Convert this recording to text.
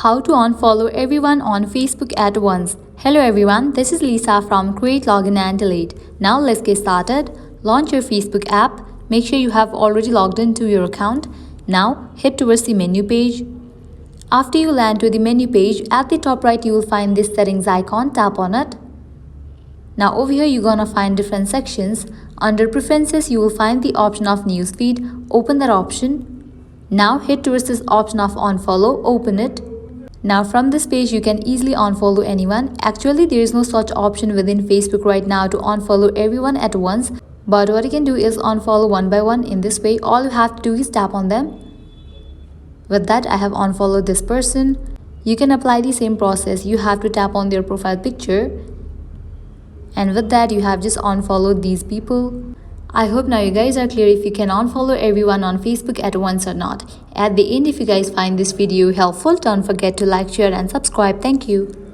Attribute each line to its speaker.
Speaker 1: How to unfollow everyone on Facebook at once. Hello everyone, this is Lisa from Create Login and Delete. Now let's get started. Launch your Facebook app. Make sure you have already logged into your account. Now head towards the menu page. After you land to the menu page, at the top right you will find this settings icon. Tap on it. Now over here you're gonna find different sections. Under preferences you will find the option of newsfeed. Open that option. Now head towards this option of unfollow. Open it. Now from this page you can easily unfollow anyone. Actually there is no such option within Facebook right now to unfollow everyone at once. But what you can do is unfollow one by one. In this way all you have to do is tap on them. With that I have unfollowed this person. You can apply the same process. You have to tap on their profile picture. And with that you have just unfollowed these people. I hope now you guys are clear if you can unfollow everyone on Facebook at once or not. At the end, if you guys find this video helpful, don't forget to like, share and subscribe. Thank you.